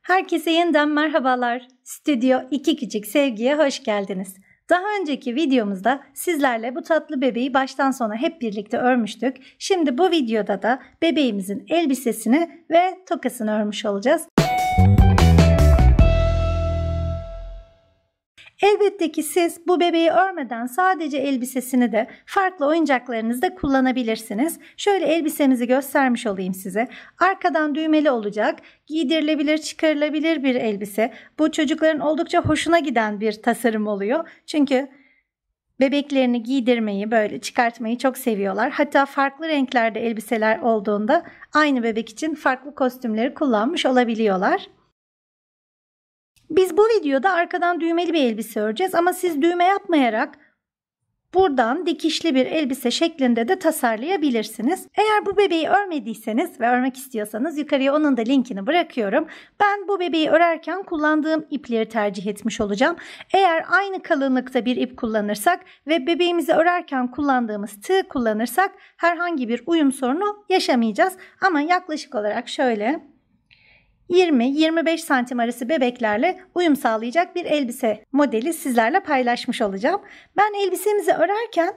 Herkese yeniden merhabalar. Stüdyo 2 Küçük Sevgi'ye hoş geldiniz. Daha önceki videomuzda sizlerle bu tatlı bebeği baştan sona hep birlikte örmüştük. Şimdi bu videoda da bebeğimizin elbisesini ve tokasını örmüş olacağız. Elbette ki siz bu bebeği örmeden sadece elbisesini de farklı oyuncaklarınızda kullanabilirsiniz. Şöyle elbisemizi göstermiş olayım size. Arkadan düğmeli olacak, giydirilebilir, çıkarılabilir bir elbise. Bu çocukların oldukça hoşuna giden bir tasarım oluyor. Çünkü bebeklerini giydirmeyi, böyle çıkartmayı çok seviyorlar. Hatta farklı renklerde elbiseler olduğunda aynı bebek için farklı kostümleri kullanmış olabiliyorlar. Biz bu videoda arkadan düğmeli bir elbise öreceğiz ama siz düğme yapmayarak buradan dikişli bir elbise şeklinde de tasarlayabilirsiniz. Eğer bu bebeği örmediyseniz ve örmek istiyorsanız yukarıya onun da linkini bırakıyorum. Ben bu bebeği örerken kullandığım ipleri tercih etmiş olacağım. Eğer aynı kalınlıkta bir ip kullanırsak ve bebeğimizi örerken kullandığımız tığ kullanırsak herhangi bir uyum sorunu yaşamayacağız. Ama yaklaşık olarak şöyle 20-25 santim arası bebeklerle uyum sağlayacak bir elbise modeli sizlerle paylaşmış olacağım. Ben elbisemizi örerken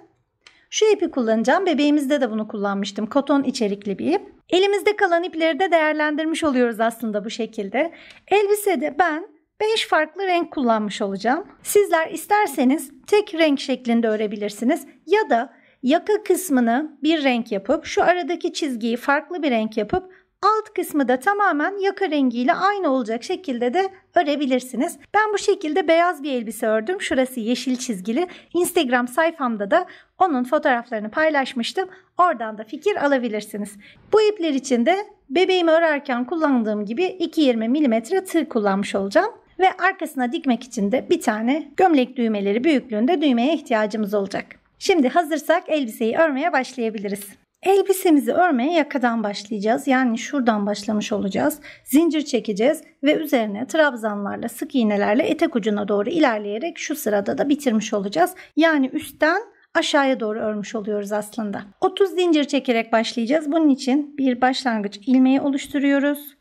şu ipi kullanacağım. Bebeğimizde de bunu kullanmıştım. Koton içerikli bir ip. Elimizde kalan ipleri de değerlendirmiş oluyoruz aslında bu şekilde. Elbisede ben 5 farklı renk kullanmış olacağım. Sizler isterseniz tek renk şeklinde örebilirsiniz ya da yaka kısmını bir renk yapıp şu aradaki çizgiyi farklı bir renk yapıp alt kısmı da tamamen yaka rengiyle aynı olacak şekilde de örebilirsiniz. Ben bu şekilde beyaz bir elbise ördüm. Şurası yeşil çizgili. Instagram sayfamda da onun fotoğraflarını paylaşmıştım. Oradan da fikir alabilirsiniz. Bu ipler için de bebeğimi örerken kullandığım gibi 2.20 mm tığ kullanmış olacağım. Ve arkasına dikmek için de bir tane gömlek düğmeleri büyüklüğünde düğmeye ihtiyacımız olacak. Şimdi hazırsak elbiseyi örmeye başlayabiliriz. Elbisemizi örmeye yakadan başlayacağız. Yani şuradan başlamış olacağız. Zincir çekeceğiz ve üzerine trabzanlarla, sık iğnelerle etek ucuna doğru ilerleyerek şu sırada da bitirmiş olacağız. Yani üstten aşağıya doğru örmüş oluyoruz aslında. 30 zincir çekerek başlayacağız. Bunun için bir başlangıç ilmeği oluşturuyoruz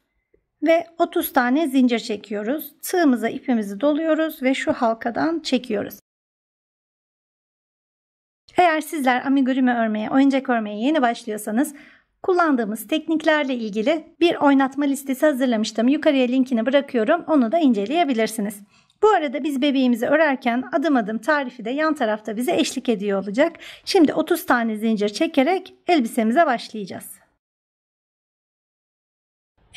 ve 30 tane zincir çekiyoruz. Tığımıza ipimizi doluyoruz ve şu halkadan çekiyoruz. Eğer sizler amigurumi örmeye, oyuncak örmeye yeni başlıyorsanız kullandığımız tekniklerle ilgili bir oynatma listesi hazırlamıştım. Yukarıya linkini bırakıyorum. Onu da inceleyebilirsiniz. Bu arada biz bebeğimizi örerken adım adım tarifi de yan tarafta bize eşlik ediyor olacak. Şimdi 30 tane zincir çekerek elbisemize başlayacağız.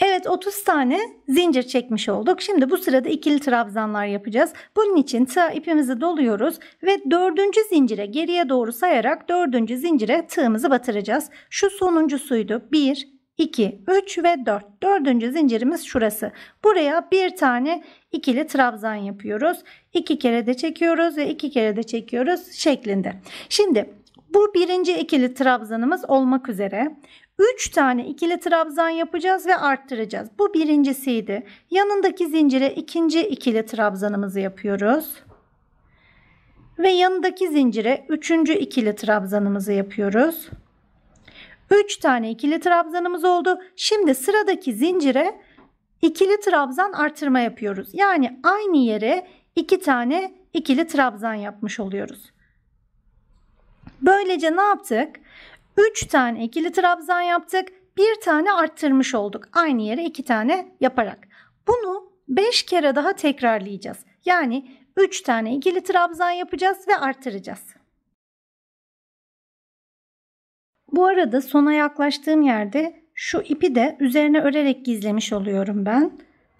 Evet, 30 tane zincir çekmiş olduk. Şimdi bu sırada ikili trabzanlar yapacağız. Bunun için tığ ipimizi doluyoruz ve 4. zincire geriye doğru sayarak 4. zincire tığımızı batıracağız. Şu sonuncusuydu. 1, 2, 3 ve 4. 4. zincirimiz şurası. Buraya bir tane ikili trabzan yapıyoruz. 2 kere de çekiyoruz ve 2 kere de çekiyoruz şeklinde. Şimdi bu birinci ikili trabzanımız olmak üzere 3 tane ikili trabzan yapacağız ve arttıracağız. Bu birincisiydi. Yanındaki zincire ikinci ikili trabzanımızı yapıyoruz. Ve yanındaki zincire üçüncü ikili trabzanımızı yapıyoruz. 3 tane ikili trabzanımız oldu. Şimdi sıradaki zincire ikili trabzan artırma yapıyoruz. Yani aynı yere 2 tane ikili trabzan yapmış oluyoruz. Böylece ne yaptık? 3 tane ikili trabzan yaptık. Bir tane arttırmış olduk. Aynı yere 2 tane yaparak. Bunu 5 kere daha tekrarlayacağız. Yani 3 tane ikili trabzan yapacağız ve arttıracağız. Bu arada sona yaklaştığım yerde şu ipi de üzerine örerek gizlemiş oluyorum ben.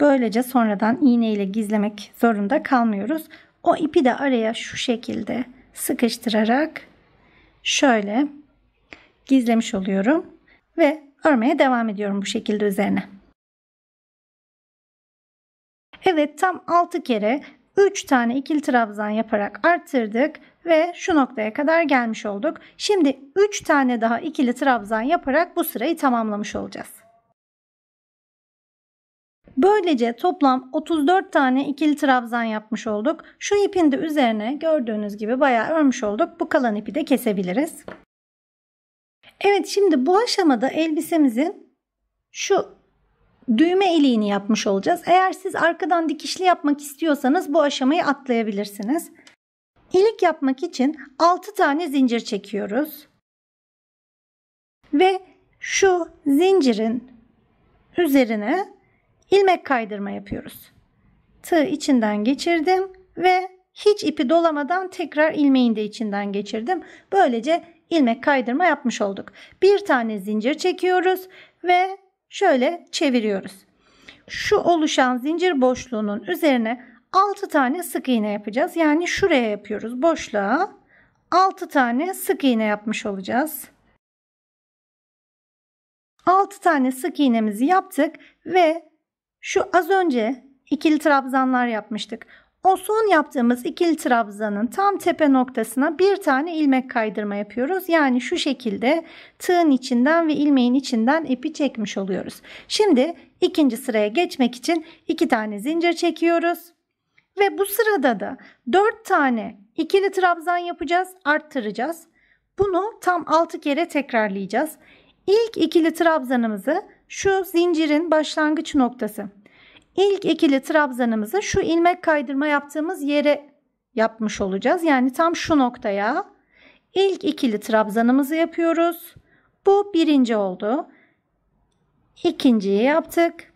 Böylece sonradan iğne ile gizlemek zorunda kalmıyoruz. O ipi de araya şu şekilde sıkıştırarak şöyle gizlemiş oluyorum ve örmeye devam ediyorum bu şekilde üzerine. Evet, tam 6 kere 3 tane ikili trabzan yaparak arttırdık ve şu noktaya kadar gelmiş olduk. Şimdi 3 tane daha ikili trabzan yaparak bu sırayı tamamlamış olacağız. Böylece toplam 34 tane ikili trabzan yapmış olduk. Şu ipin de üzerine gördüğünüz gibi bayağı örmüş olduk. Bu kalan ipi de kesebiliriz. Evet, şimdi bu aşamada elbisemizin şu düğme iliğini yapmış olacağız. Eğer siz arkadan dikişli yapmak istiyorsanız bu aşamayı atlayabilirsiniz. İlik yapmak için 6 tane zincir çekiyoruz. Ve şu zincirin üzerine ilmek kaydırma yapıyoruz. Tığı içinden geçirdim ve hiç ipi dolamadan tekrar ilmeğin de içinden geçirdim. Böylece ilmek kaydırma yapmış olduk. Bir tane zincir çekiyoruz ve şöyle çeviriyoruz. Şu oluşan zincir boşluğunun üzerine 6 tane sık iğne yapacağız. Yani şuraya yapıyoruz. Boşluğa 6 tane sık iğne yapmış olacağız. 6 tane sık iğnemizi yaptık ve şu az önce ikili trabzanlar yapmıştık. O son yaptığımız ikili trabzanın tam tepe noktasına bir tane ilmek kaydırma yapıyoruz. Yani şu şekilde tığın içinden ve ilmeğin içinden ipi çekmiş oluyoruz. Şimdi ikinci sıraya geçmek için 2 tane zincir çekiyoruz. Ve bu sırada da 4 tane ikili trabzan yapacağız, arttıracağız. Bunu tam 6 kere tekrarlayacağız. İlk ikili trabzanımızı şu zincirin başlangıç noktası. İlk ikili trabzanımızı şu ilmek kaydırma yaptığımız yere yapmış olacağız. Yani tam şu noktaya ilk ikili trabzanımızı yapıyoruz. Bu birinci oldu. İkinciyi yaptık.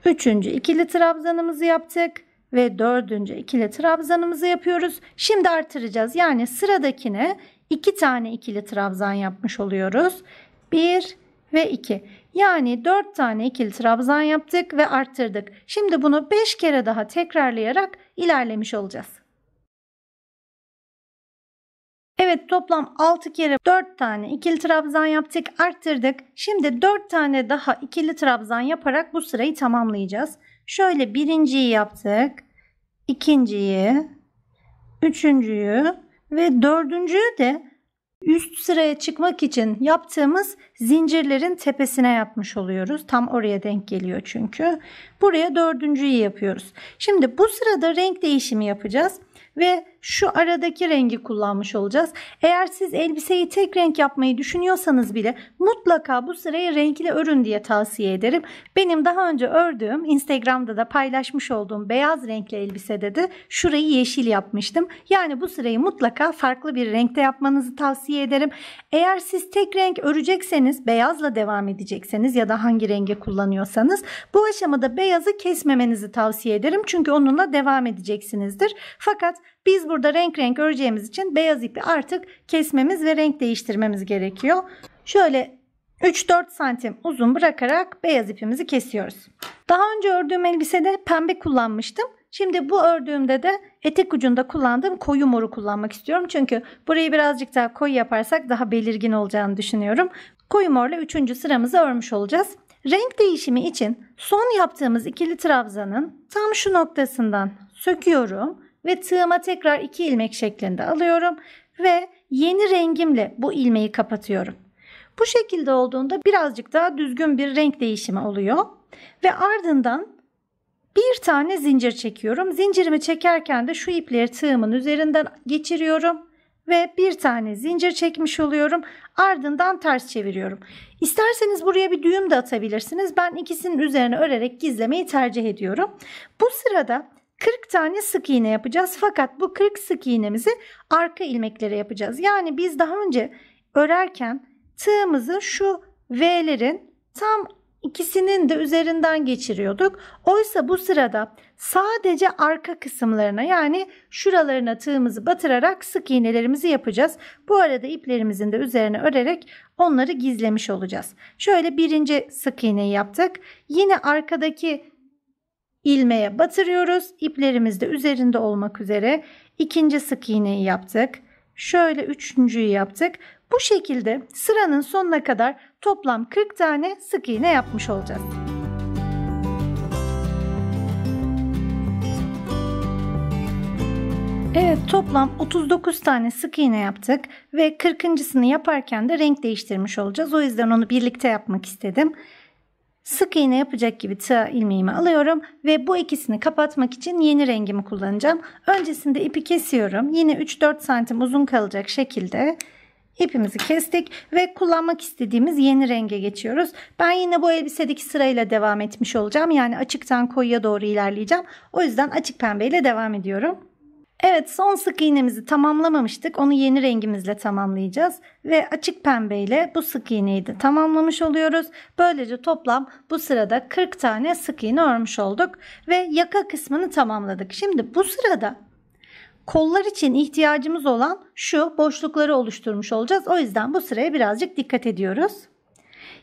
Üçüncü ikili trabzanımızı yaptık. Ve dördüncü ikili trabzanımızı yapıyoruz. Şimdi artıracağız. Yani sıradakine 2 tane ikili trabzan yapmış oluyoruz. 1 ve 2. Yani 4 tane ikili trabzan yaptık ve arttırdık. Şimdi bunu 5 kere daha tekrarlayarak ilerlemiş olacağız. Evet, toplam 6 kere 4 tane ikili trabzan yaptık, arttırdık. Şimdi 4 tane daha ikili trabzan yaparak bu sırayı tamamlayacağız. Şöyle birinciyi yaptık, ikinciyi, üçüncüyü ve dördüncüyü de üst sıraya çıkmak için yaptığımız zincirlerin tepesine yapmış oluyoruz. Tam oraya denk geliyor çünkü. Buraya dördüncüyü yapıyoruz. Şimdi bu sırada renk değişimi yapacağız. Ve şu aradaki rengi kullanmış olacağız. Eğer siz elbiseyi tek renk yapmayı düşünüyorsanız bile mutlaka bu sırayı renkli örün diye tavsiye ederim. Benim daha önce ördüğüm, Instagram'da da paylaşmış olduğum beyaz renkli elbisede de şurayı yeşil yapmıştım. Yani bu sırayı mutlaka farklı bir renkte yapmanızı tavsiye ederim. Eğer siz tek renk örecekseniz, beyazla devam edecekseniz ya da hangi rengi kullanıyorsanız bu aşamada beyazı kesmemenizi tavsiye ederim. Çünkü onunla devam edeceksinizdir. Fakat biz burada renk öreceğimiz için beyaz ipi artık kesmemiz ve renk değiştirmemiz gerekiyor. Şöyle 3-4 santim uzun bırakarak beyaz ipimizi kesiyoruz. Daha önce ördüğüm elbisede pembe kullanmıştım. Şimdi bu ördüğümde de etek ucunda kullandığım koyu moru kullanmak istiyorum. Çünkü burayı birazcık daha koyu yaparsak daha belirgin olacağını düşünüyorum. Koyu morla 3. sıramızı örmüş olacağız. Renk değişimi için son yaptığımız ikili trabzanın tam şu noktasından söküyorum. Ve tığıma tekrar 2 ilmek şeklinde alıyorum ve yeni rengimle bu ilmeği kapatıyorum. Bu şekilde olduğunda birazcık daha düzgün bir renk değişimi oluyor. Ve ardından bir tane zincir çekiyorum. Zincirimi çekerken de şu ipleri tığımın üzerinden geçiriyorum ve bir tane zincir çekmiş oluyorum. Ardından ters çeviriyorum. İsterseniz buraya bir düğüm de atabilirsiniz. Ben ikisinin üzerine örerek gizlemeyi tercih ediyorum. Bu sırada 40 tane sık iğne yapacağız. Fakat bu 40 sık iğnemizi arka ilmeklere yapacağız. Yani biz daha önce örerken tığımızı şu V'lerin tam ikisinin de üzerinden geçiriyorduk. Oysa bu sırada sadece arka kısımlarına, yani şuralarına tığımızı batırarak sık iğnelerimizi yapacağız. Bu arada iplerimizin de üzerine örerek onları gizlemiş olacağız. Şöyle birinci sık iğneyi yaptık. Yine arkadaki ilmeğe batırıyoruz. İplerimiz de üzerinde olmak üzere ikinci sık iğneyi yaptık. Şöyle üçüncüyü yaptık. Bu şekilde sıranın sonuna kadar toplam 40 tane sık iğne yapmış olacağız. Evet, toplam 39 tane sık iğne yaptık ve 40.sını yaparken de renk değiştirmiş olacağız. O yüzden onu birlikte yapmak istedim. Sık iğne yapacak gibi tığ ilmeğimi alıyorum ve bu ikisini kapatmak için yeni rengimi kullanacağım. Öncesinde ipi kesiyorum. Yine 3-4 santim uzun kalacak şekilde ipimizi kestik ve kullanmak istediğimiz yeni renge geçiyoruz. Ben yine bu elbisedeki sırayla devam etmiş olacağım. Yani açıktan koyuya doğru ilerleyeceğim. O yüzden açık pembeyle devam ediyorum. Evet, son sık iğnemizi tamamlamamıştık. Onu yeni rengimizle tamamlayacağız. Ve açık pembeyle bu sık iğneyi de tamamlamış oluyoruz. Böylece toplam bu sırada 40 tane sık iğne örmüş olduk. Ve yaka kısmını tamamladık. Şimdi bu sırada kollar için ihtiyacımız olan şu boşlukları oluşturmuş olacağız. O yüzden bu sıraya birazcık dikkat ediyoruz.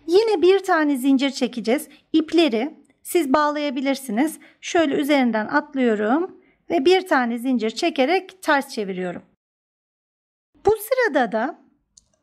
Yine bir tane zincir çekeceğiz. İpleri siz bağlayabilirsiniz. Şöyle üzerinden atlıyorum ve bir tane zincir çekerek ters çeviriyorum. Bu sırada da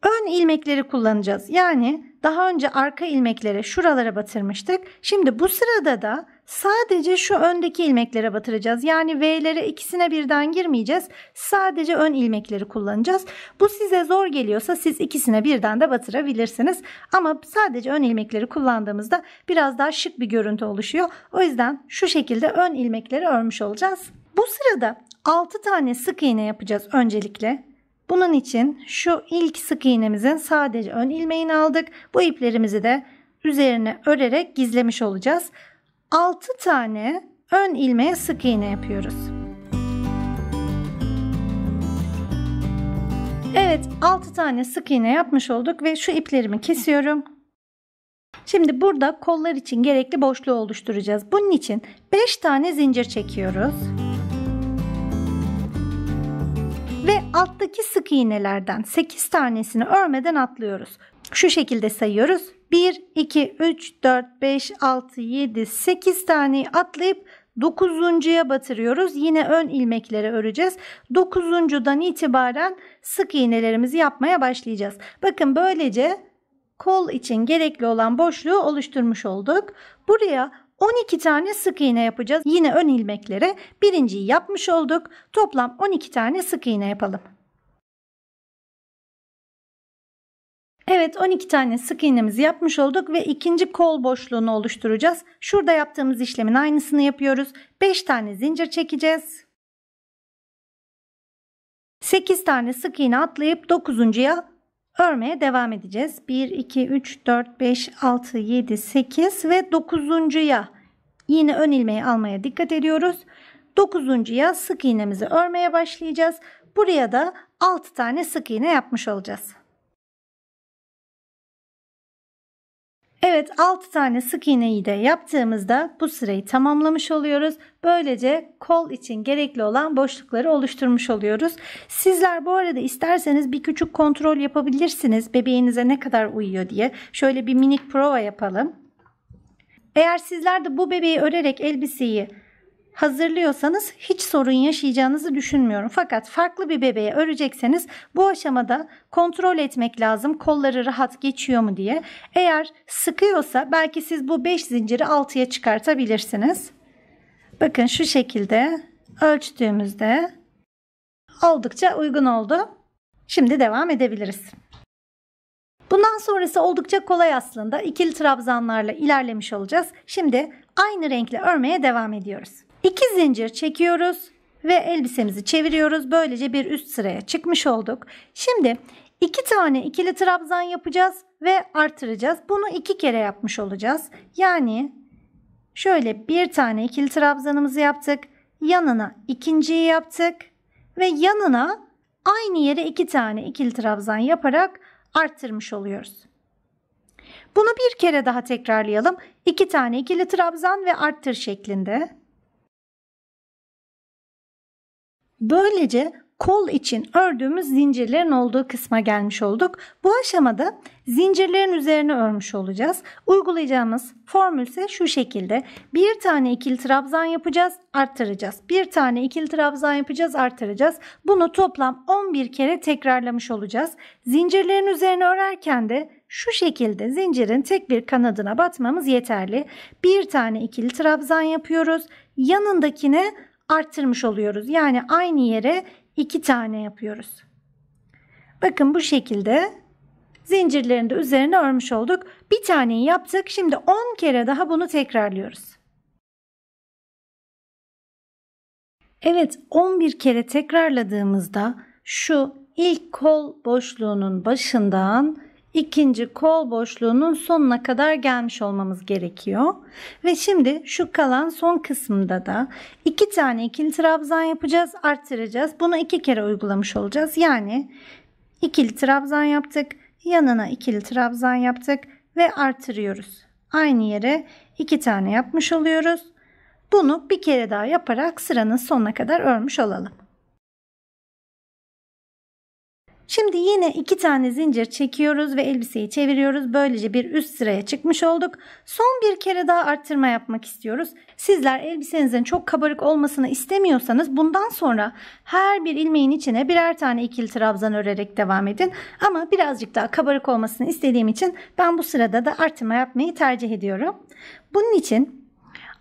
ön ilmekleri kullanacağız. Yani daha önce arka ilmekleri şuralara batırmıştık. Şimdi bu sırada da sadece şu öndeki ilmeklere batıracağız. Yani V'lere ikisine birden girmeyeceğiz. Sadece ön ilmekleri kullanacağız. Bu size zor geliyorsa siz ikisine birden de batırabilirsiniz. Ama sadece ön ilmekleri kullandığımızda biraz daha şık bir görüntü oluşuyor. O yüzden şu şekilde ön ilmekleri örmüş olacağız. Bu sırada 6 tane sık iğne yapacağız öncelikle. Bunun için şu ilk sık iğnemizin sadece ön ilmeğini aldık. Bu iplerimizi de üzerine örerek gizlemiş olacağız. 6 tane ön ilmeğe sık iğne yapıyoruz. Evet, 6 tane sık iğne yapmış olduk ve şu iplerimi kesiyorum. Şimdi burada kollar için gerekli boşluğu oluşturacağız. Bunun için 5 tane zincir çekiyoruz. Ve alttaki sık iğnelerden 8 tanesini örmeden atlıyoruz. Şu şekilde sayıyoruz. 1, 2, 3, 4, 5, 6, 7, 8 taneyi atlayıp 9'uncuya batırıyoruz. Yine ön ilmekleri öreceğiz. 9'uncudan itibaren sık iğnelerimizi yapmaya başlayacağız. Bakın böylece kol için gerekli olan boşluğu oluşturmuş olduk. Buraya 12 tane sık iğne yapacağız. Yine ön ilmeklere birinciyi yapmış olduk. Toplam 12 tane sık iğne yapalım. Evet, 12 tane sık iğnemizi yapmış olduk ve ikinci kol boşluğunu oluşturacağız. Şurada yaptığımız işlemin aynısını yapıyoruz. 5 tane zincir çekeceğiz. 8 tane sık iğne atlayıp 9'uncuya örmeye devam edeceğiz. 1, 2, 3, 4, 5, 6, 7, 8 ve 9'uncuya yine ön ilmeği almaya dikkat ediyoruz. 9'uncuya sık iğnemizi örmeye başlayacağız. Buraya da 6 tane sık iğne yapmış olacağız. Evet, 6 tane sık iğneyi de yaptığımızda bu sırayı tamamlamış oluyoruz. Böylece kol için gerekli olan boşlukları oluşturmuş oluyoruz. Sizler bu arada isterseniz bir küçük kontrol yapabilirsiniz. Bebeğinize ne kadar uyuyor diye. Şöyle bir minik prova yapalım. Eğer sizler de bu bebeği örerek elbiseyi hazırlıyorsanız hiç sorun yaşayacağınızı düşünmüyorum. Fakat farklı bir bebeğe örecekseniz bu aşamada kontrol etmek lazım. Kolları rahat geçiyor mu diye. Eğer sıkıyorsa belki siz bu 5 zinciri 6'ya çıkartabilirsiniz. Bakın şu şekilde ölçtüğümüzde oldukça uygun oldu. Şimdi devam edebiliriz. Bundan sonrası oldukça kolay aslında. İkili trabzanlarla ilerlemiş olacağız. Şimdi aynı renkle örmeye devam ediyoruz. 2 zincir çekiyoruz ve elbisemizi çeviriyoruz. Böylece bir üst sıraya çıkmış olduk. Şimdi 2 tane ikili trabzan yapacağız ve artıracağız. Bunu 2 kere yapmış olacağız. Yani şöyle bir tane ikili trabzanımızı yaptık. Yanına ikinciyi yaptık ve yanına aynı yere 2 tane ikili trabzan yaparak arttırmış oluyoruz. Bunu bir kere daha tekrarlayalım. 2 tane ikili trabzan ve arttır şeklinde. Böylece kol için ördüğümüz zincirlerin olduğu kısma gelmiş olduk. Bu aşamada zincirlerin üzerine örmüş olacağız. Uygulayacağımız formül ise şu şekilde. Bir tane ikili trabzan yapacağız, arttıracağız. Bir tane ikili trabzan yapacağız, arttıracağız. Bunu toplam 11 kere tekrarlamış olacağız. Zincirlerin üzerine örerken de şu şekilde zincirin tek bir kanadına batmamız yeterli. Bir tane ikili trabzan yapıyoruz. Yanındakine arttırmış oluyoruz. Yani aynı yere 2 tane yapıyoruz. Bakın bu şekilde zincirlerini de üzerine örmüş olduk. Bir taneyi yaptık. Şimdi 10 kere daha bunu tekrarlıyoruz. Evet, 11 kere tekrarladığımızda şu ilk kol boşluğunun başından ikinci kol boşluğunun sonuna kadar gelmiş olmamız gerekiyor. Ve şimdi şu kalan son kısmında da 2 tane ikili trabzan yapacağız, arttıracağız. Bunu 2 kere uygulamış olacağız. Yani ikili trabzan yaptık, yanına ikili trabzan yaptık ve artırıyoruz. Aynı yere 2 tane yapmış oluyoruz. Bunu bir kere daha yaparak sıranın sonuna kadar örmüş olalım. Şimdi yine 2 tane zincir çekiyoruz ve elbiseyi çeviriyoruz. Böylece bir üst sıraya çıkmış olduk. Son bir kere daha arttırma yapmak istiyoruz. Sizler elbisenizin çok kabarık olmasını istemiyorsanız bundan sonra her bir ilmeğin içine birer tane ikili trabzan örerek devam edin. Ama birazcık daha kabarık olmasını istediğim için ben bu sırada da arttırma yapmayı tercih ediyorum. Bunun için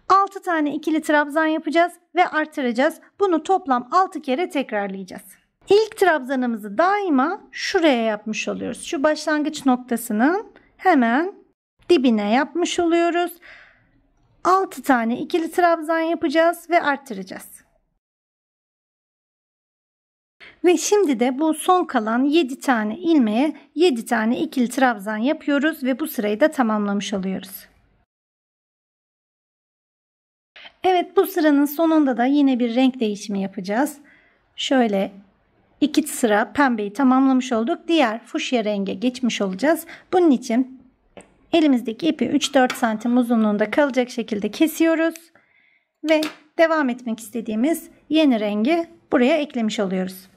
6 tane ikili trabzan yapacağız ve arttıracağız. Bunu toplam 6 kere tekrarlayacağız. İlk trabzanımızı daima şuraya yapmış oluyoruz. Şu başlangıç noktasının hemen dibine yapmış oluyoruz. 6 tane ikili trabzan yapacağız ve arttıracağız. Ve şimdi de bu son kalan 7 tane ilmeğe 7 tane ikili trabzan yapıyoruz ve bu sırayı da tamamlamış oluyoruz. Evet, bu sıranın sonunda da yine bir renk değişimi yapacağız. Şöyle 2 sıra pembeyi tamamlamış olduk. Diğer fuşya renge geçmiş olacağız. Bunun için elimizdeki ipi 3-4 santim uzunluğunda kalacak şekilde kesiyoruz. Ve devam etmek istediğimiz yeni rengi buraya eklemiş oluyoruz.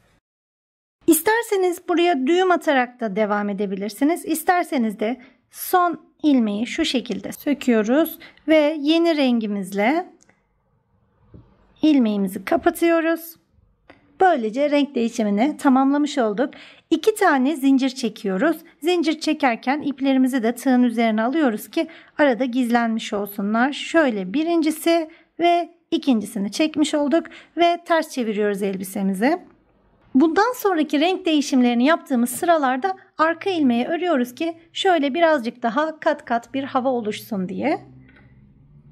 İsterseniz buraya düğüm atarak da devam edebilirsiniz. İsterseniz de son ilmeği şu şekilde söküyoruz ve yeni rengimizle ilmeğimizi kapatıyoruz. Böylece renk değişimini tamamlamış olduk. 2 tane zincir çekiyoruz. Zincir çekerken iplerimizi de tığın üzerine alıyoruz ki arada gizlenmiş olsunlar. Şöyle birincisi ve ikincisini çekmiş olduk ve ters çeviriyoruz elbisemizi. Bundan sonraki renk değişimlerini yaptığımız sıralarda arka ilmeği örüyoruz ki şöyle birazcık daha kat kat bir hava oluşsun diye.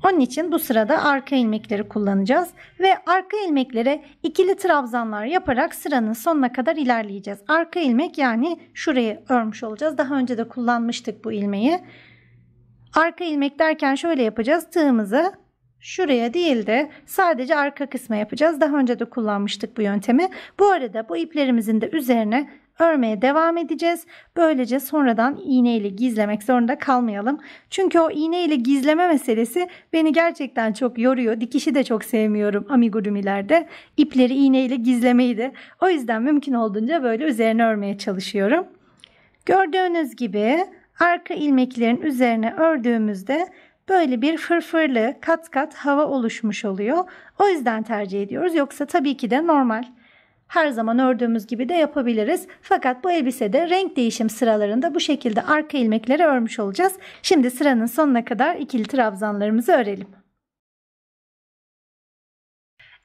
Onun için bu sırada arka ilmekleri kullanacağız ve arka ilmeklere ikili trabzanlar yaparak sıranın sonuna kadar ilerleyeceğiz. Arka ilmek yani şurayı örmüş olacağız. Daha önce de kullanmıştık bu ilmeği. Arka ilmek derken şöyle yapacağız. Tığımızı şuraya değil de sadece arka kısma yapacağız. Daha önce de kullanmıştık bu yöntemi. Bu arada bu iplerimizin de üzerine örmeye devam edeceğiz. Böylece sonradan iğne ile gizlemek zorunda kalmayalım. Çünkü o iğne ile gizleme meselesi beni gerçekten çok yoruyor. Dikişi de çok sevmiyorum amigurumilerde. İpleri iğne ile gizlemeyi de. O yüzden mümkün olduğunca böyle üzerine örmeye çalışıyorum. Gördüğünüz gibi arka ilmeklerin üzerine ördüğümüzde böyle bir fırfırlı kat kat hava oluşmuş oluyor. O yüzden tercih ediyoruz. Yoksa tabii ki de normal, her zaman ördüğümüz gibi de yapabiliriz. Fakat bu elbisede renk değişim sıralarında bu şekilde arka ilmekleri örmüş olacağız. Şimdi sıranın sonuna kadar ikili trabzanlarımızı örelim.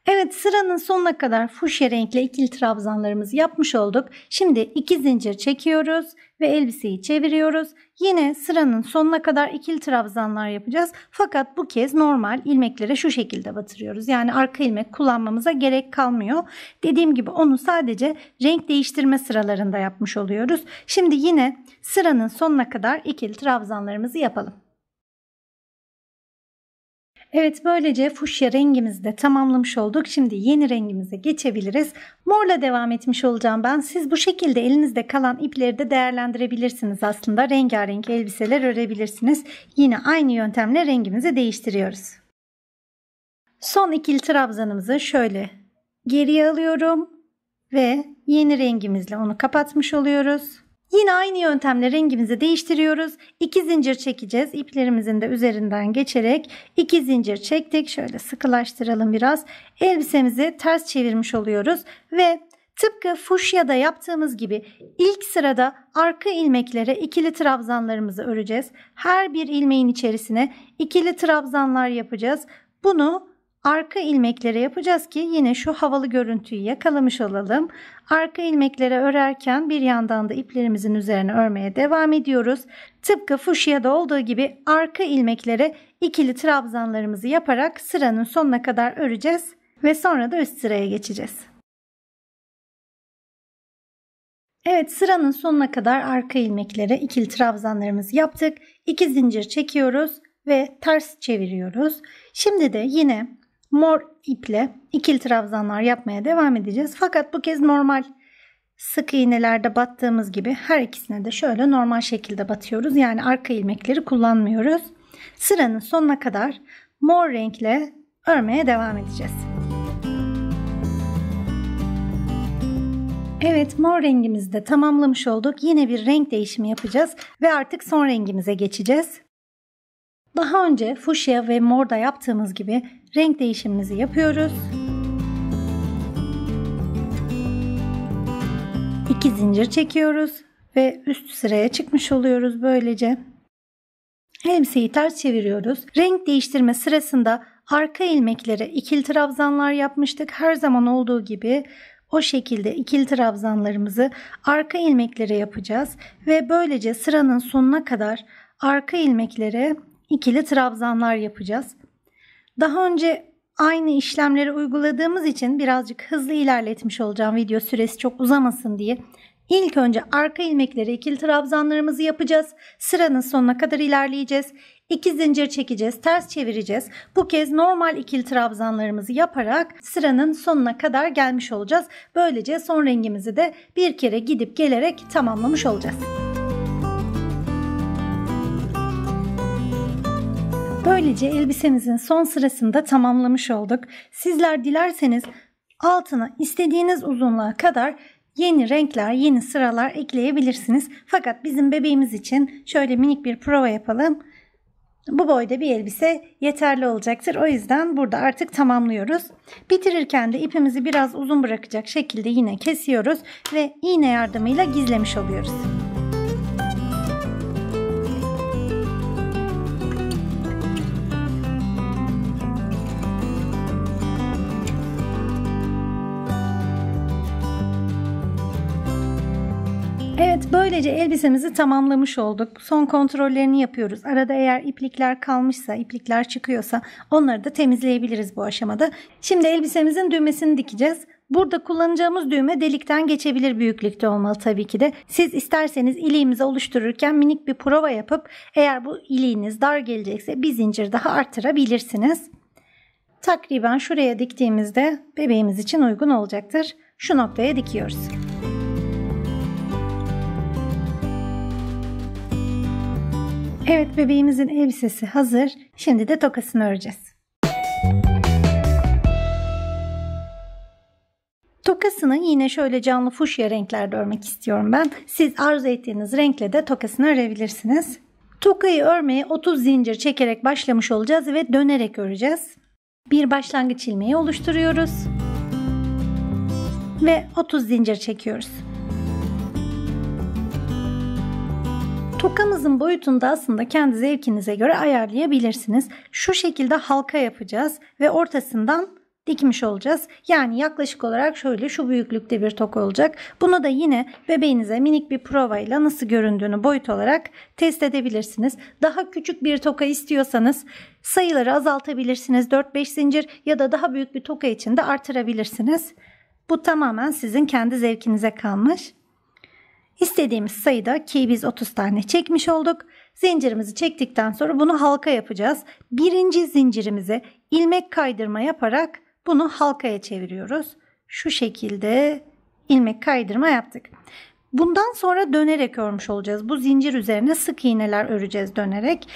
Evet, sıranın sonuna kadar fuşya renkli ikili trabzanlarımızı yapmış olduk. Şimdi 2 zincir çekiyoruz ve elbiseyi çeviriyoruz. Yine sıranın sonuna kadar ikili trabzanlar yapacağız. Fakat bu kez normal ilmeklere şu şekilde batırıyoruz. Yani arka ilmek kullanmamıza gerek kalmıyor. Dediğim gibi onu sadece renk değiştirme sıralarında yapmış oluyoruz. Şimdi yine sıranın sonuna kadar ikili trabzanlarımızı yapalım. Evet, böylece fuşya rengimizi de tamamlamış olduk. Şimdi yeni rengimize geçebiliriz. Morla devam etmiş olacağım ben. Siz bu şekilde elinizde kalan ipleri de değerlendirebilirsiniz aslında. Rengarenk elbiseler örebilirsiniz. Yine aynı yöntemle rengimizi değiştiriyoruz. Son ikili trabzanımızı şöyle geriye alıyorum ve yeni rengimizle onu kapatmış oluyoruz. Yine aynı yöntemle rengimizi değiştiriyoruz. 2 zincir çekeceğiz. İplerimizin de üzerinden geçerek 2 zincir çektik. Şöyle sıkılaştıralım biraz. Elbisemizi ters çevirmiş oluyoruz ve tıpkı fuşyada yaptığımız gibi ilk sırada arka ilmeklere ikili trabzanlarımızı öreceğiz. Her bir ilmeğin içerisine ikili trabzanlar yapacağız. Bunu arka ilmeklere yapacağız ki yine şu havalı görüntüyü yakalamış olalım. Arka ilmeklere örerken bir yandan da iplerimizin üzerine örmeye devam ediyoruz. Tıpkı fuşyada olduğu gibi arka ilmeklere ikili trabzanlarımızı yaparak sıranın sonuna kadar öreceğiz ve sonra da üst sıraya geçeceğiz. Evet, sıranın sonuna kadar arka ilmeklere ikili trabzanlarımızı yaptık. 2 zincir çekiyoruz ve ters çeviriyoruz. Şimdi de yine mor iple ikili trabzanlar yapmaya devam edeceğiz. Fakat bu kez normal sık iğnelerde battığımız gibi her ikisine de şöyle normal şekilde batıyoruz. Yani arka ilmekleri kullanmıyoruz. Sıranın sonuna kadar mor renkle örmeye devam edeceğiz. Evet, mor rengimizi de tamamlamış olduk. Yine bir renk değişimi yapacağız ve artık son rengimize geçeceğiz. Daha önce fuşya ve morda yaptığımız gibi renk değişimimizi yapıyoruz. 2 zincir çekiyoruz ve üst sıraya çıkmış oluyoruz böylece. Elbiseyi ters çeviriyoruz. Renk değiştirme sırasında arka ilmeklere ikili trabzanlar yapmıştık. Her zaman olduğu gibi o şekilde ikili trabzanlarımızı arka ilmeklere yapacağız ve böylece sıranın sonuna kadar arka ilmeklere ikili trabzanlar yapacağız. Daha önce aynı işlemleri uyguladığımız için birazcık hızlı ilerletmiş olacağım, video süresi çok uzamasın diye. İlk önce arka ilmeklere ikili trabzanlarımızı yapacağız. Sıranın sonuna kadar ilerleyeceğiz. 2 zincir çekeceğiz, ters çevireceğiz. Bu kez normal ikili trabzanlarımızı yaparak sıranın sonuna kadar gelmiş olacağız. Böylece son rengimizi de bir kere gidip gelerek tamamlamış olacağız. Böylece elbisemizin son sırasını da tamamlamış olduk. Sizler dilerseniz altına istediğiniz uzunluğa kadar yeni renkler, yeni sıralar ekleyebilirsiniz. Fakat bizim bebeğimiz için şöyle minik bir prova yapalım. Bu boyda bir elbise yeterli olacaktır. O yüzden burada artık tamamlıyoruz. Bitirirken de ipimizi biraz uzun bırakacak şekilde yine kesiyoruz ve iğne yardımıyla gizlemiş oluyoruz. Evet, böylece elbisemizi tamamlamış olduk. Son kontrollerini yapıyoruz. Arada eğer iplikler kalmışsa, iplikler çıkıyorsa onları da temizleyebiliriz bu aşamada. Şimdi elbisemizin düğmesini dikeceğiz. Burada kullanacağımız düğme delikten geçebilir büyüklükte olmalı tabii ki de. Siz isterseniz iliğimizi oluştururken minik bir prova yapıp eğer bu iliğiniz dar gelecekse bir zincir daha arttırabilirsiniz. Takriben şuraya diktiğimizde bebeğimiz için uygun olacaktır. Şu noktaya dikiyoruz. Evet, bebeğimizin elbisesi hazır. Şimdi de tokasını öreceğiz. Tokasını yine şöyle canlı fuşya renklerde örmek istiyorum ben. Siz arzu ettiğiniz renkle de tokasını örebilirsiniz. Tokayı örmeye 30 zincir çekerek başlamış olacağız ve dönerek öreceğiz. Bir başlangıç ilmeği oluşturuyoruz. Ve 30 zincir çekiyoruz. Tokamızın boyutunu da aslında kendi zevkinize göre ayarlayabilirsiniz. Şu şekilde halka yapacağız ve ortasından dikmiş olacağız. Yani yaklaşık olarak şöyle şu büyüklükte bir toka olacak. Bunu da yine bebeğinize minik bir provayla nasıl göründüğünü boyut olarak test edebilirsiniz. Daha küçük bir toka istiyorsanız sayıları azaltabilirsiniz. 4-5 zincir ya da daha büyük bir toka için de artırabilirsiniz. Bu tamamen sizin kendi zevkinize kalmış. İstediğimiz sayıda, ki biz 30 tane çekmiş olduk. Zincirimizi çektikten sonra bunu halka yapacağız. Birinci zincirimize ilmek kaydırma yaparak bunu halkaya çeviriyoruz. Şu şekilde ilmek kaydırma yaptık. Bundan sonra dönerek örmüş olacağız. Bu zincir üzerine sık iğneler öreceğiz dönerek.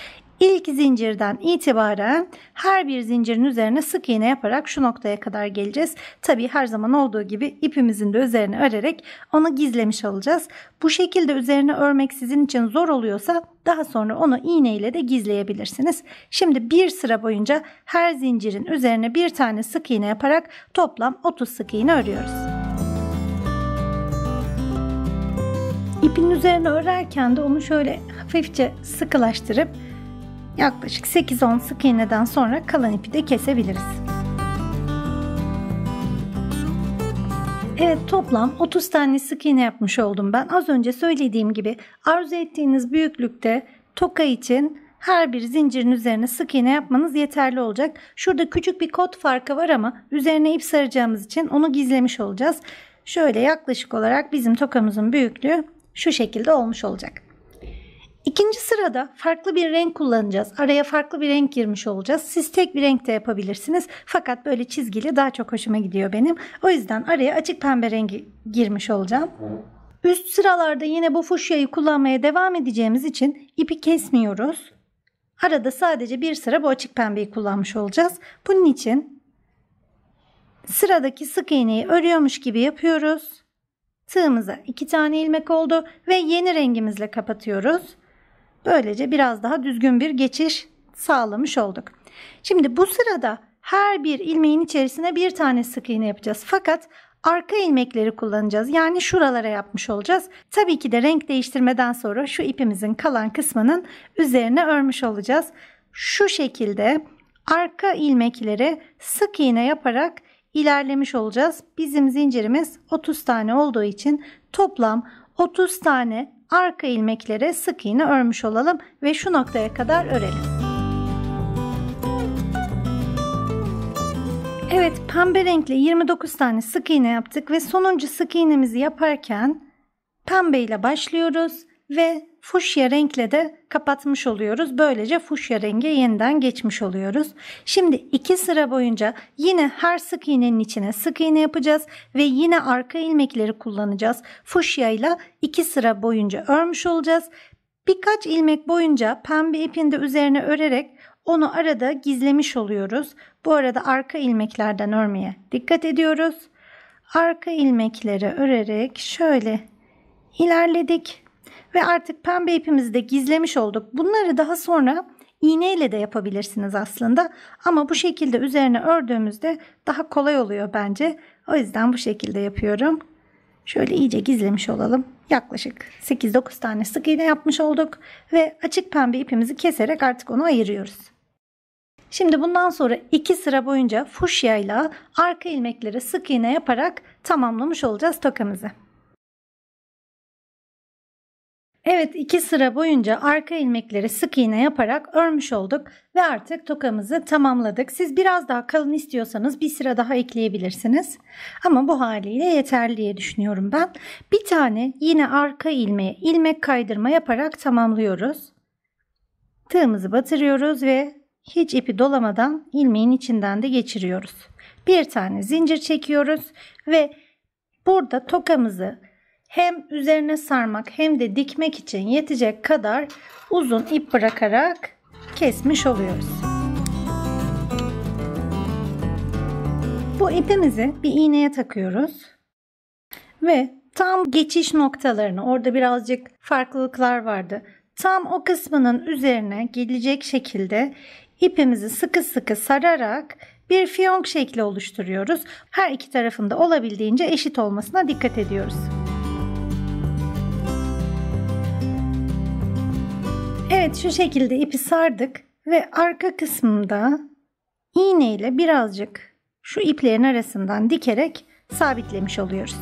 İlk zincirden itibaren her bir zincirin üzerine sık iğne yaparak şu noktaya kadar geleceğiz. Tabii her zaman olduğu gibi ipimizin de üzerine örerek onu gizlemiş olacağız. Bu şekilde üzerine örmek sizin için zor oluyorsa daha sonra onu iğne ile de gizleyebilirsiniz. Şimdi bir sıra boyunca her zincirin üzerine bir tane sık iğne yaparak toplam 30 sık iğne örüyoruz. İpin üzerine örerken de onu şöyle hafifçe sıkılaştırıp yaklaşık 8-10 sık iğneden sonra kalan ipi de kesebiliriz. Evet, toplam 30 tane sık iğne yapmış oldum ben. Az önce söylediğim gibi arzu ettiğiniz büyüklükte toka için her bir zincirin üzerine sık iğne yapmanız yeterli olacak. Şurada küçük bir kot farkı var ama üzerine ip saracağımız için onu gizlemiş olacağız. Şöyle yaklaşık olarak bizim tokamızın büyüklüğü şu şekilde olmuş olacak. İkinci sırada farklı bir renk kullanacağız. Araya farklı bir renk girmiş olacağız. Siz tek bir renkte yapabilirsiniz. Fakat böyle çizgili daha çok hoşuma gidiyor benim. O yüzden araya açık pembe rengi girmiş olacağım. Üst sıralarda yine bu fuşyayı kullanmaya devam edeceğimiz için ipi kesmiyoruz. Arada sadece bir sıra bu açık pembeyi kullanmış olacağız. Bunun için sıradaki sık iğneyi örüyormuş gibi yapıyoruz. Tığımıza 2 tane ilmek oldu ve yeni rengimizle kapatıyoruz. Böylece biraz daha düzgün bir geçiş sağlamış olduk. Şimdi bu sırada her bir ilmeğin içerisine bir tane sık iğne yapacağız. Fakat arka ilmekleri kullanacağız. Yani şuralara yapmış olacağız. Tabii ki de renk değiştirmeden sonra şu ipimizin kalan kısmının üzerine örmüş olacağız. Şu şekilde arka ilmekleri sık iğne yaparak ilerlemiş olacağız. Bizim zincirimiz 30 tane olduğu için toplam 30 tane arka ilmeklere sık iğne örmüş olalım ve şu noktaya kadar örelim. Evet, pembe renkli 29 tane sık iğne yaptık ve sonuncu sık iğnemizi yaparken pembe ile başlıyoruz ve fuşya renkle de kapatmış oluyoruz. Böylece fuşya renge yeniden geçmiş oluyoruz. Şimdi 2 sıra boyunca yine her sık iğnenin içine sık iğne yapacağız ve yine arka ilmekleri kullanacağız. Fuşya ile 2 sıra boyunca örmüş olacağız. Birkaç ilmek boyunca pembe ipin de üzerine örerek onu arada gizlemiş oluyoruz. Bu arada arka ilmeklerden örmeye dikkat ediyoruz. Arka ilmekleri örerek şöyle ilerledik. Ve artık pembe ipimizi de gizlemiş olduk. Bunları daha sonra iğneyle de yapabilirsiniz aslında. Ama bu şekilde üzerine ördüğümüzde daha kolay oluyor bence. O yüzden bu şekilde yapıyorum. Şöyle iyice gizlemiş olalım. Yaklaşık 8-9 tane sık iğne yapmış olduk. Ve açık pembe ipimizi keserek artık onu ayırıyoruz. Şimdi bundan sonra 2 sıra boyunca fuşya ile arka ilmekleri sık iğne yaparak tamamlamış olacağız tokamızı. Evet, 2 sıra boyunca arka ilmekleri sık iğne yaparak örmüş olduk ve artık tokamızı tamamladık. Siz biraz daha kalın istiyorsanız bir sıra daha ekleyebilirsiniz. Ama bu haliyle yeterli diye düşünüyorum ben. Bir tane yine arka ilmeğe ilmek kaydırma yaparak tamamlıyoruz. Tığımızı batırıyoruz ve hiç ipi dolamadan ilmeğin içinden de geçiriyoruz. Bir tane zincir çekiyoruz ve burada tokamızı hem üzerine sarmak hem de dikmek için yetecek kadar uzun ip bırakarak kesmiş oluyoruz. Bu ipimizi bir iğneye takıyoruz ve tam geçiş noktalarını, orada birazcık farklılıklar vardı. Tam o kısmının üzerine gelecek şekilde ipimizi sıkı sıkı sararak bir fiyonk şekli oluşturuyoruz. Her iki tarafında olabildiğince eşit olmasına dikkat ediyoruz. Evet, şu şekilde ipi sardık ve arka kısmında iğne ile birazcık şu iplerin arasından dikerek sabitlemiş oluyoruz.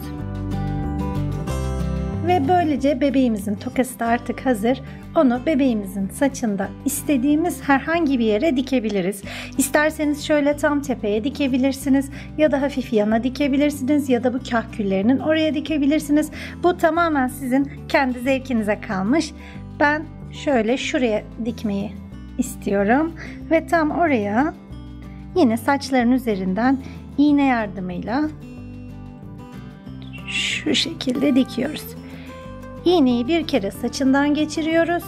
Ve böylece bebeğimizin tokası da artık hazır. Onu bebeğimizin saçında istediğimiz herhangi bir yere dikebiliriz. İsterseniz şöyle tam tepeye dikebilirsiniz ya da hafif yana dikebilirsiniz ya da bu kahküllerinin oraya dikebilirsiniz. Bu tamamen sizin kendi zevkinize kalmış. Ben şöyle şuraya dikmeyi istiyorum ve tam oraya yine saçların üzerinden iğne yardımıyla şu şekilde dikiyoruz. İğneyi bir kere saçından geçiriyoruz.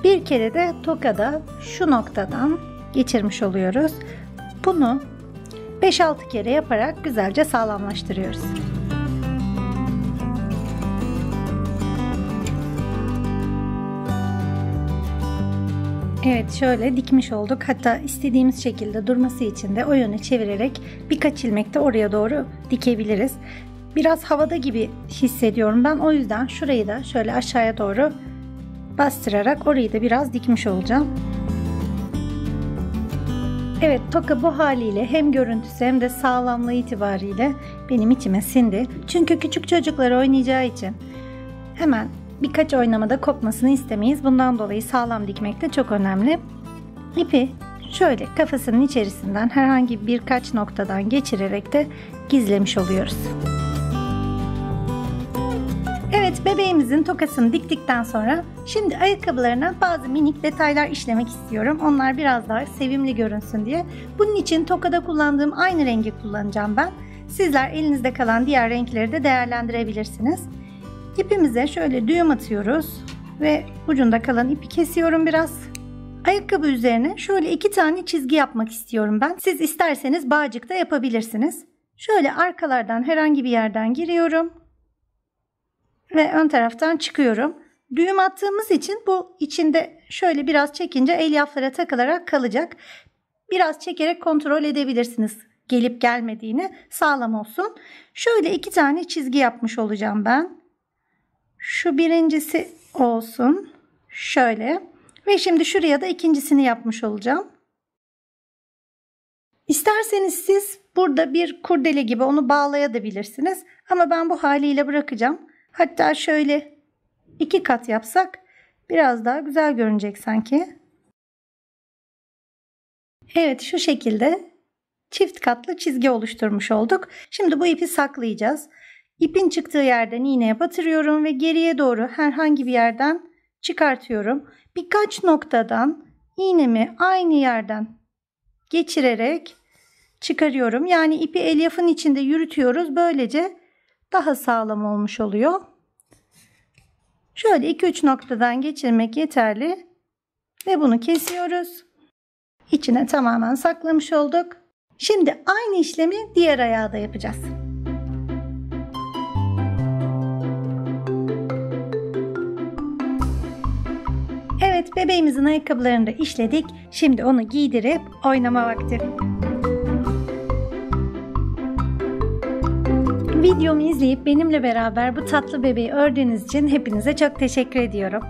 Bir kere de tokada şu noktadan geçirmiş oluyoruz. Bunu 5-6 kere yaparak güzelce sağlamlaştırıyoruz. Evet, şöyle dikmiş olduk. Hatta istediğimiz şekilde durması için de o yöne çevirerek birkaç ilmek de oraya doğru dikebiliriz. Biraz havada gibi hissediyorum ben. O yüzden şurayı da şöyle aşağıya doğru bastırarak orayı da biraz dikmiş olacağım. Evet, toka bu haliyle hem görüntüsü hem de sağlamlığı itibariyle benim içime sindi. Çünkü küçük çocuklar oynayacağı için hemen birkaç oynamada kopmasını istemeyiz. Bundan dolayı sağlam dikmek de çok önemli. İpi şöyle kafasının içerisinden herhangi birkaç noktadan geçirerek de gizlemiş oluyoruz. Evet, bebeğimizin tokasını diktikten sonra şimdi ayakkabılarına bazı minik detaylar işlemek istiyorum. Onlar biraz daha sevimli görünsün diye. Bunun için tokada kullandığım aynı rengi kullanacağım ben. Sizler elinizde kalan diğer renkleri de değerlendirebilirsiniz. İpimize şöyle düğüm atıyoruz ve ucunda kalan ipi kesiyorum biraz. Ayakkabı üzerine şöyle 2 tane çizgi yapmak istiyorum ben. Siz isterseniz bağcık da yapabilirsiniz. Şöyle arkalardan herhangi bir yerden giriyorum ve ön taraftan çıkıyorum. Düğüm attığımız için bu içinde şöyle biraz çekince elyaflara takılarak kalacak. Biraz çekerek kontrol edebilirsiniz gelip gelmediğini, sağlam olsun. Şöyle 2 tane çizgi yapmış olacağım ben. Şu birincisi olsun. Şöyle. Ve şimdi şuraya da ikincisini yapmış olacağım. İsterseniz siz burada bir kurdele gibi onu bağlayabilirsiniz. Ama ben bu haliyle bırakacağım. Hatta şöyle 2 kat yapsak biraz daha güzel görünecek sanki. Evet, şu şekilde çift katlı çizgi oluşturmuş olduk. Şimdi bu ipi saklayacağız. İpin çıktığı yerden iğneye batırıyorum ve geriye doğru herhangi bir yerden çıkartıyorum. Birkaç noktadan iğnemi aynı yerden geçirerek çıkarıyorum. Yani ipi elyafın içinde yürütüyoruz. Böylece daha sağlam olmuş oluyor. Şöyle 2-3 noktadan geçirmek yeterli. Ve bunu kesiyoruz. İçine tamamen saklamış olduk. Şimdi aynı işlemi diğer ayağa da yapacağız. Evet, bebeğimizin ayakkabılarını da işledik. Şimdi onu giydirip oynama vakti. Videomu izleyip benimle beraber bu tatlı bebeği ördüğünüz için hepinize çok teşekkür ediyorum.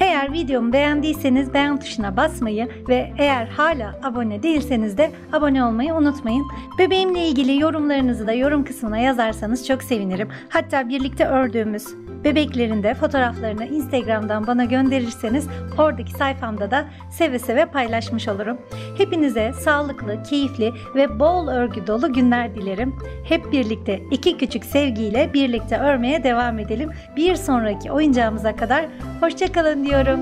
Eğer videomu beğendiyseniz beğen tuşuna basmayı ve eğer hala abone değilseniz de abone olmayı unutmayın. Bebeğimle ilgili yorumlarınızı da yorum kısmına yazarsanız çok sevinirim. Hatta birlikte ördüğümüz bebeklerin de fotoğraflarını Instagram'dan bana gönderirseniz oradaki sayfamda da seve seve paylaşmış olurum. Hepinize sağlıklı, keyifli ve bol örgü dolu günler dilerim. Hep birlikte 2 küçük sevgiyle birlikte örmeye devam edelim. Bir sonraki oyuncağımıza kadar hoşça kalın diyorum.